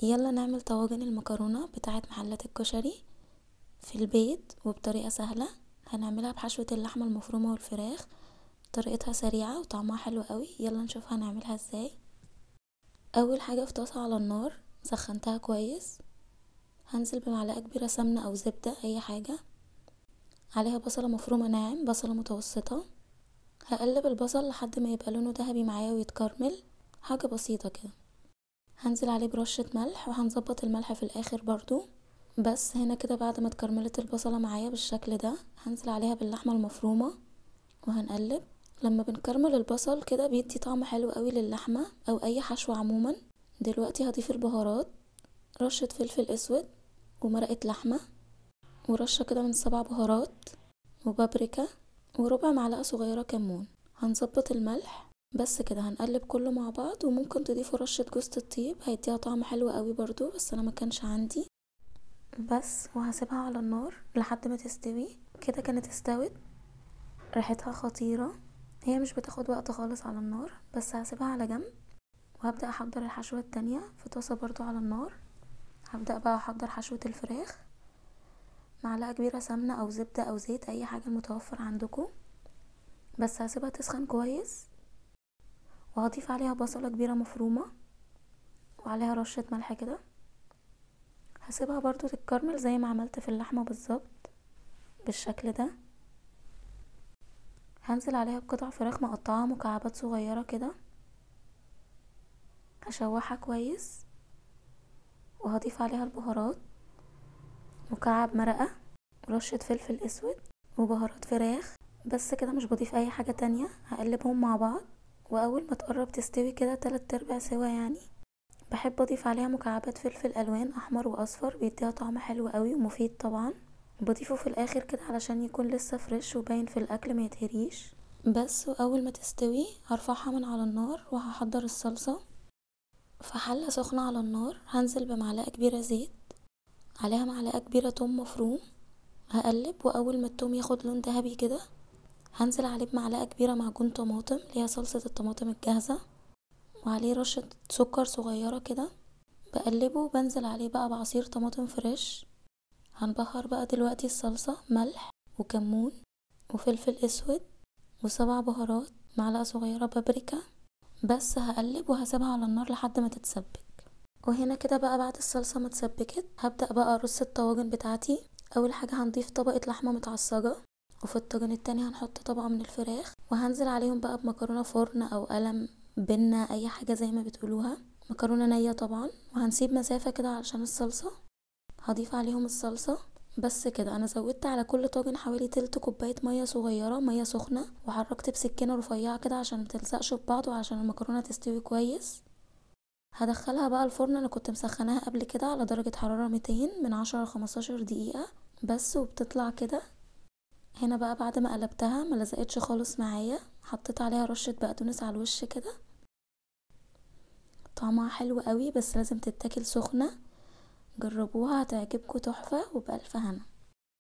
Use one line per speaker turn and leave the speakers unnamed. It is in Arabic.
يلا نعمل طواجن المكرونة بتاعة محلات الكشري في البيت وبطريقة سهلة. هنعملها بحشوة اللحمة المفرومة والفراخ. طريقتها سريعة وطعمها حلو قوي. يلا نشوف هنعملها ازاي. اول حاجة في طاسة على النار سخنتها كويس، هنزل بمعلقة كبيرة سمنة او زبدة اي حاجة، عليها بصلة مفرومة ناعم، بصلة متوسطة. هقلب البصل لحد ما يبقى لونه ذهبي معايا ويتكرمل، حاجة بسيطة كده. هنزل عليه برشة ملح وهنظبط الملح في الاخر برضو. بس هنا كده بعد ما اتكرملت البصلة معايا بالشكل ده، هنزل عليها باللحمة المفرومة وهنقلب. لما بنكرمل البصل كده بيدي طعم حلو قوي للحمة او اي حشو عموما. دلوقتي هضيف البهارات، رشة فلفل اسود ومرقة لحمة ورشة كده من 7 بهارات وبابريكا وربع معلقة صغيرة كمون. هنظبط الملح بس كده، هنقلب كله مع بعض. وممكن تضيفوا رشة جوز الطيب هيديها طعم حلو قوي برضو، بس انا ما كانش عندي. بس وهسيبها على النار لحد ما تستوي. كده كانت استوت، ريحتها خطيرة. هي مش بتاخد وقت خالص على النار، بس هسيبها على جنب وهبدأ احضر الحشوة التانية في طاسة برضو على النار. هبدأ بقى احضر حشوة الفراخ. معلقة كبيرة سمنة او زبدة او زيت اي حاجة المتوفر عندكم، بس هسيبها تسخن كويس. وهضيف عليها بصلة كبيرة مفرومة وعليها رشة ملح كده. هسيبها برضو تتكرمل زي ما عملت في اللحمة بالظبط بالشكل ده. هنزل عليها بقطع فراخ مقطعة مكعبات صغيرة كده، هشوحها كويس وهضيف عليها البهارات، مكعب مرقة ورشة فلفل اسود وبهارات فراخ. بس كده مش بضيف اي حاجة تانية. هقلبهم مع بعض، واول ما تقرب تستوي كده 3/4 سوا يعني، بحب اضيف عليها مكعبات فلفل الوان احمر واصفر، بيديها طعم حلو قوي ومفيد طبعا. بضيفه في الاخر كده علشان يكون لسه فريش وباين في الاكل ما يتهريش. بس واول ما تستوي هرفعها من على النار وهحضر الصلصة. في حلة سخنة على النار هنزل بمعلقة كبيرة زيت، عليها معلقة كبيرة توم مفروم. هقلب، واول ما التوم ياخد لون ذهبي كده هنزل عليه بمعلقة كبيرة معجون طماطم اللي هي صلصة الطماطم الجاهزة، وعليه رشة سكر صغيرة كده. بقلبه وبنزل عليه بقى بعصير طماطم فريش. هنبهر بقى دلوقتي الصلصة ملح وكمون وفلفل اسود و7 بهارات، معلقة صغيرة بابريكا. بس هقلب وهسيبها على النار لحد ما تتسبك. وهنا كده بقى بعد الصلصة ما اتسبكت هبدأ بقى ارص الطواجن بتاعتي. اول حاجة هنضيف طبقة لحمة متعصجة، وفي الطاجن التاني هنحط طبقة من الفراخ، وهنزل عليهم بقى بمكرونة فرن او قلم بنة اي حاجة زي ما بتقولوها، مكرونة نية طبعا. وهنسيب مسافة كده علشان الصلصة. هضيف عليهم الصلصة. بس كده انا زودت على كل طاجن حوالي تلت كوباية مية صغيرة، مية سخنة، وحركت بسكينة رفيعة كده عشان متلزقش ببعض وعشان المكرونة تستوي كويس. هدخلها بقى الفرن. انا كنت مسخناها قبل كده على درجة حرارة 200 من 10 ل15 دقيقة بس، وبتطلع كده. هنا بقى بعد ما قلبتها ما لزقتش خالص معايا، حطيت عليها رشة بقدونس على الوش كده. طعمها حلو قوي، بس لازم تتاكل سخنة. جربوها هتعجبكم تحفة وبألف هنا.